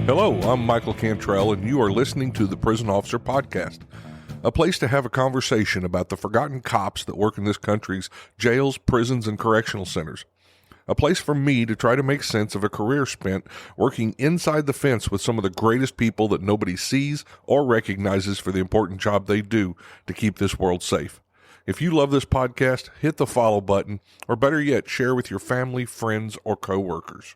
Hello, I'm Michael Cantrell, and you are listening to the Prison Officer Podcast, a place to have a conversation about the forgotten cops that work in this country's jails, prisons, and correctional centers. A place for me to try to make sense of a career spent working inside the fence with some of the greatest people that nobody sees or recognizes for the important job they do to keep this world safe. If you love this podcast, hit the follow button, or better yet, share with your family, friends, or coworkers.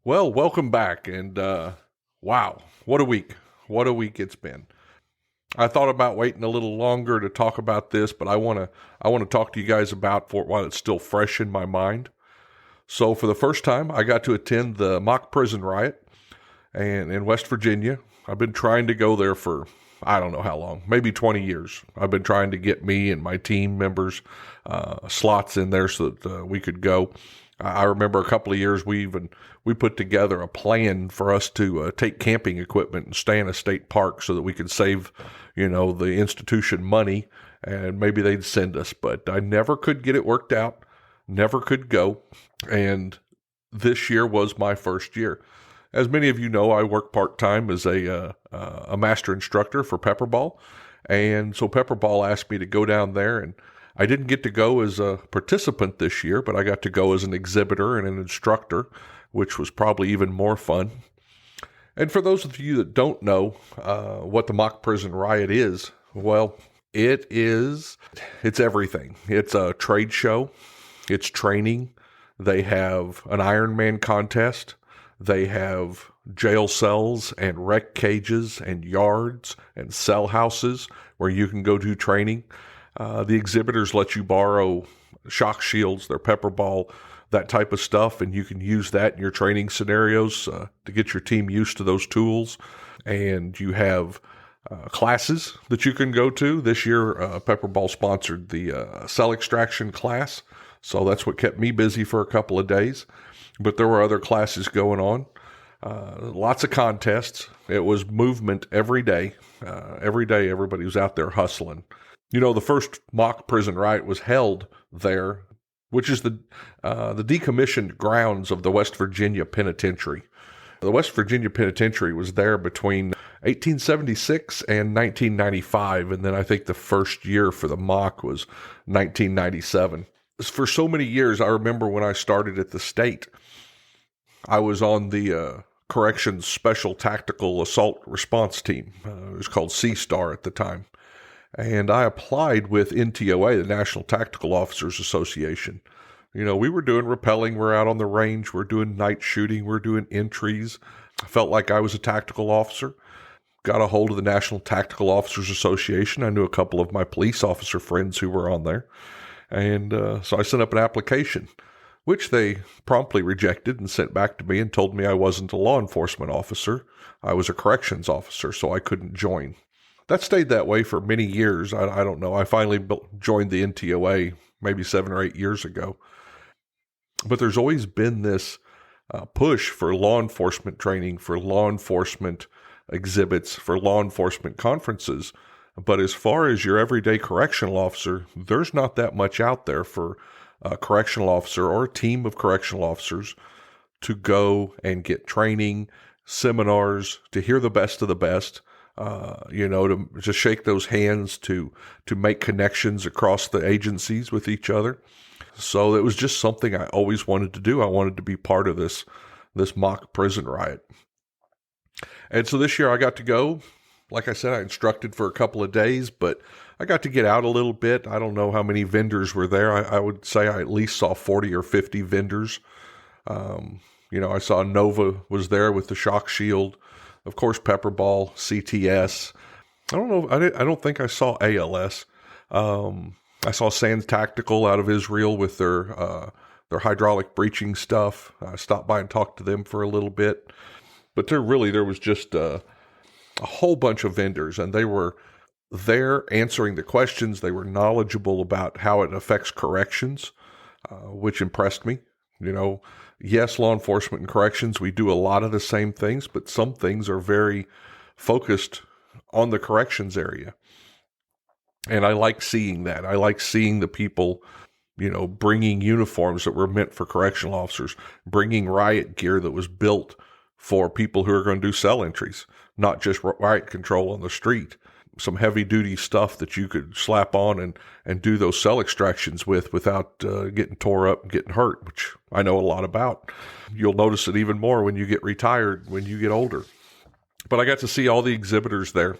Well, welcome back, and wow, what a week. What a week it's been. I thought about waiting a little longer to talk about this, but I want to talk to you guys about it while it's still fresh in my mind. So for the first time, I got to attend the MOCK Prison Riot and in West Virginia. I've been trying to go there for, I don't know how long, maybe 20 years. I've been trying to get me and my team members slots in there so that we could go. I remember a couple of years we put together a plan for us to take camping equipment and stay in a state park so that we could save, the institution money, and maybe they'd send us. But I never could get it worked out, never could go, and this year was my first year. As many of you know, I work part-time as a master instructor for Pepperball, and so Pepperball asked me to go down there, and I didn't get to go as a participant this year, but I got to go as an exhibitor and an instructor, which was probably even more fun. And for those of you that don't know what the MOCK Prison Riot is, well, it's everything. It's a trade show. It's training. They have an Ironman contest. They have jail cells and rec cages and yards and cell houses where you can go do training. The exhibitors let you borrow shock shields, their Pepperball, that type of stuff, and you can use that in your training scenarios to get your team used to those tools. And you have classes that you can go to. This year, Pepperball sponsored the cell extraction class, so that's what kept me busy for a couple of days. But there were other classes going on. Lots of contests. It was movement every day. Every day, everybody was out there hustling. The first MOCK Prison Riot was held there, which is the decommissioned grounds of the West Virginia Penitentiary. The West Virginia Penitentiary was there between 1876 and 1995, and then I think the first year for the MOCK was 1997. For so many years, I remember when I started at the state, I was on the Corrections Special Tactical Assault Response Team. It was called C-STAR at the time. And I applied with NTOA, the National Tactical Officers Association. We were doing rappelling. We're out on the range. We're doing night shooting. We're doing entries. I felt like I was a tactical officer. Got a hold of the National Tactical Officers Association. I knew a couple of my police officer friends who were on there. And so I sent up an application, which they promptly rejected and sent back to me and told me I wasn't a law enforcement officer. I was a corrections officer, so I couldn't join. That stayed that way for many years. I don't know. I finally joined the NTOA maybe 7 or 8 years ago. But there's always been this push for law enforcement training, for law enforcement exhibits, for law enforcement conferences. But as far as your everyday correctional officer, there's not that much out there for a correctional officer or a team of correctional officers to go and get training, seminars, to hear the best of the best. To just shake those hands, to make connections across the agencies with each other. So it was just something I always wanted to do. I wanted to be part of this MOCK Prison Riot. And so this year I got to go. Like I said, I instructed for a couple of days, but I got to get out a little bit. I don't know how many vendors were there. I would say I at least saw 40 or 50 vendors. I saw Nova was there with the shock shield. Of course, Pepperball, CTS. I don't know. I don't think I saw ALS. I saw Sands Tactical out of Israel with their hydraulic breaching stuff. I stopped by and talked to them for a little bit. But there was just a whole bunch of vendors, and they were there answering the questions. They were knowledgeable about how it affects corrections, which impressed me. Yes, law enforcement and corrections, we do a lot of the same things, but some things are very focused on the corrections area. And I like seeing that. I like seeing the people, bringing uniforms that were meant for correctional officers, bringing riot gear that was built for people who are going to do cell entries, not just riot control on the street. Some heavy duty stuff that you could slap on and do those cell extractions without getting tore up and getting hurt, which I know a lot about. You'll notice it even more when you get retired, when you get older. But I got to see all the exhibitors there.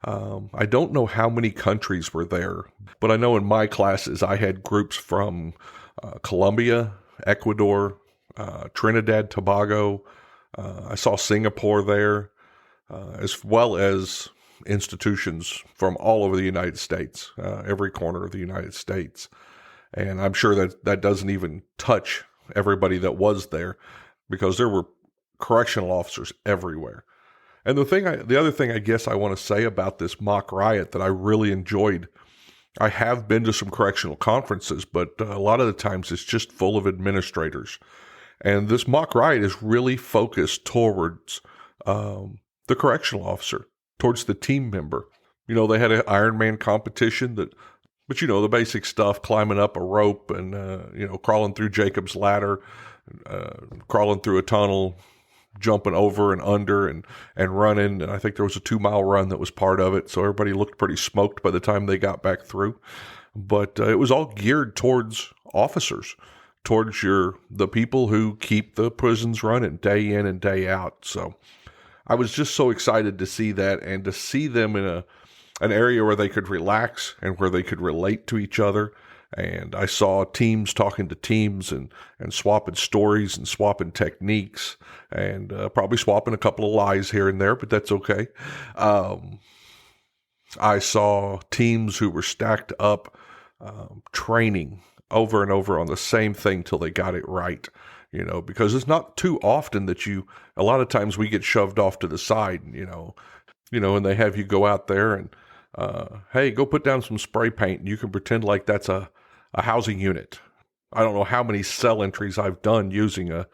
I don't know how many countries were there, but I know in my classes I had groups from Colombia, Ecuador, Trinidad-Tabago. I saw Singapore there, as well as institutions from all over the United States, every corner of the United States. And I'm sure that doesn't even touch everybody that was there, because there were correctional officers everywhere. And the other thing I guess I want to say about this mock riot that I really enjoyed, I have been to some correctional conferences, but a lot of the times it's just full of administrators. And this mock riot is really focused towards the correctional officer, towards the team member. You know, they had an Ironman competition but you know, the basic stuff, climbing up a rope and, crawling through Jacob's ladder, crawling through a tunnel, jumping over and under and running. And I think there was a 2-mile run that was part of it. So everybody looked pretty smoked by the time they got back through. But it was all geared towards officers, towards the people who keep the prisons running day in and day out. So I was just so excited to see that, and to see them in an area where they could relax and where they could relate to each other. And I saw teams talking to teams and swapping stories and swapping techniques and probably swapping a couple of lies here and there, but that's okay. I saw teams who were stacked up training over and over on the same thing till they got it right. You know, because it's not too often that a lot of times we get shoved off to the side, and they have you go out there and, hey, go put down some spray paint, and you can pretend like that's a housing unit. I don't know how many cell entries I've done using a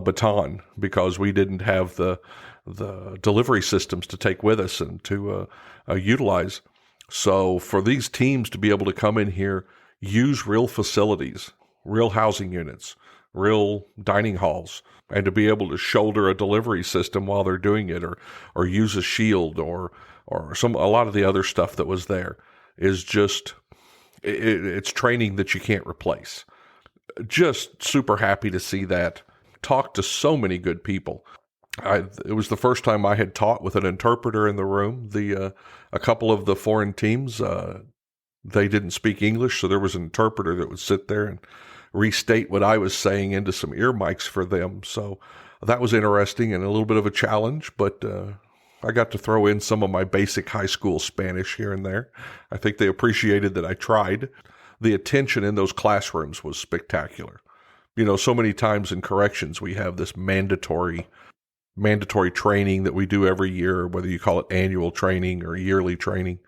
baton, because we didn't have the delivery systems to take with us and to utilize. So for these teams to be able to come in here, use real facilities, real housing units, real dining halls, and to be able to shoulder a delivery system while they're doing it, or use a shield or a lot of the other stuff that was there, is just, it's training that you can't replace. Just super happy to see that. Talked to so many good people. It was the first time I had taught with an interpreter in the room. A couple of the foreign teams, they didn't speak English, so there was an interpreter that would sit there and restate what I was saying into some ear mics for them. So that was interesting and a little bit of a challenge, but I got to throw in some of my basic high school Spanish here and there. I think they appreciated that I tried. The attention in those classrooms was spectacular. You know, so many times in corrections, we have this mandatory training that we do every year, whether you call it annual training or yearly training.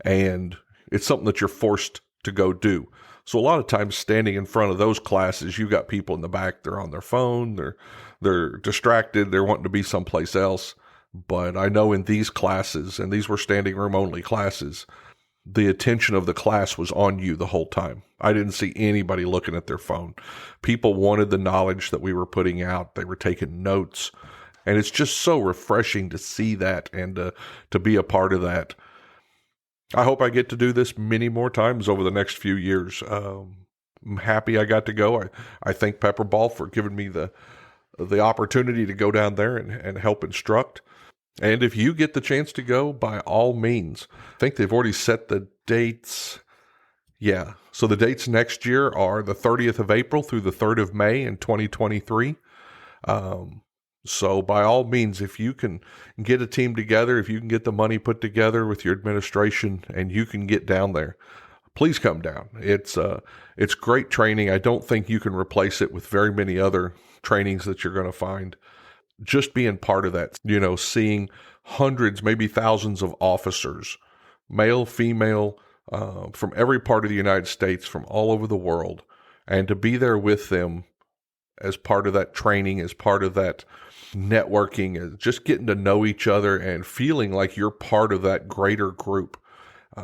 And it's something that you're forced to go do. So a lot of times standing in front of those classes, you've got people in the back, they're on their phone, they're distracted, they're wanting to be someplace else. But I know in these classes, and these were standing room only classes, the attention of the class was on you the whole time. I didn't see anybody looking at their phone. People wanted the knowledge that we were putting out. They were taking notes. And it's just so refreshing to see that and to be a part of that. I hope I get to do this many more times over the next few years. I'm happy I got to go. I thank Pepperball for giving me the opportunity to go down there and help instruct. And if you get the chance to go, by all means. I think they've already set the dates. Yeah. So the dates next year are the 30th of April through the 3rd of May in 2023. So by all means, if you can get a team together, if you can get the money put together with your administration and you can get down there, please come down. It's great training. I don't think you can replace it with very many other trainings that you're going to find. Just being part of that, seeing hundreds, maybe thousands of officers, male, female, from every part of the United States, from all over the world, and to be there with them as part of that training, as part of that networking, just getting to know each other and feeling like you're part of that greater group.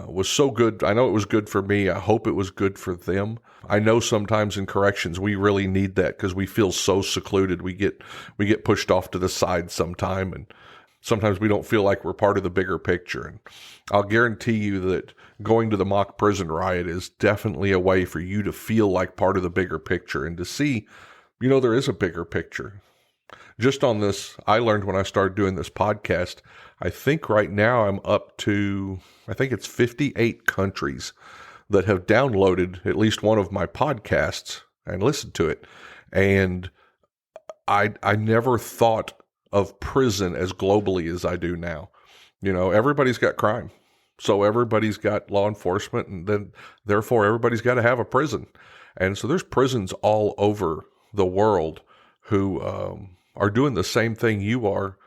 was so good. I know it was good for me. I hope it was good for them. I know sometimes in corrections we really need that because we feel so secluded. We get pushed off to the side sometime, and sometimes we don't feel like we're part of the bigger picture. And I'll guarantee you that going to the MOCK Prison Riot is definitely a way for you to feel like part of the bigger picture and to see, there is a bigger picture. Just on this, I learned when I started doing this podcast, I think right now I'm up to, I think it's 58 countries that have downloaded at least one of my podcasts and listened to it. And I never thought of prison as globally as I do now. Everybody's got crime. So everybody's got law enforcement, and then therefore everybody's got to have a prison. And so there's prisons all over the world who are doing the same thing you are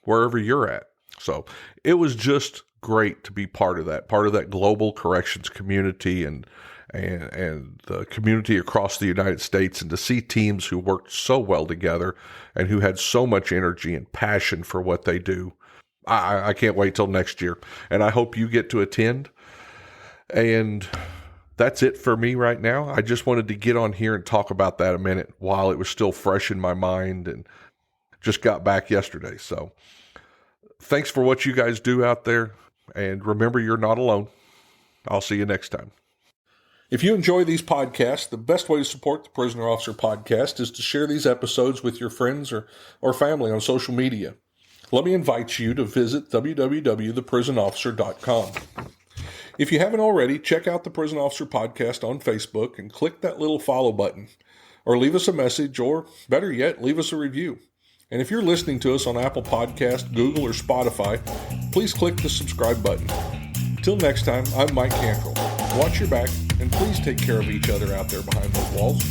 wherever you're at. So it was just great to be part of that global corrections community and the community across the United States, and to see teams who worked so well together and who had so much energy and passion for what they do. I can't wait till next year, and I hope you get to attend. And that's it for me right now. I just wanted to get on here and talk about that a minute while it was still fresh in my mind, and just got back yesterday. So thanks for what you guys do out there, and remember, you're not alone. I'll see you next time. If you enjoy these podcasts, the best way to support the Prisoner Officer Podcast is to share these episodes with your friends or family on social media. Let me invite you to visit www.theprisonofficer.com. If you haven't already, check out the Prison Officer Podcast on Facebook and click that little follow button. Or leave us a message, or better yet, leave us a review. And if you're listening to us on Apple Podcast, Google, or Spotify, please click the subscribe button. Till next time, I'm Mike Cantrell. Watch your back, and please take care of each other out there behind those walls.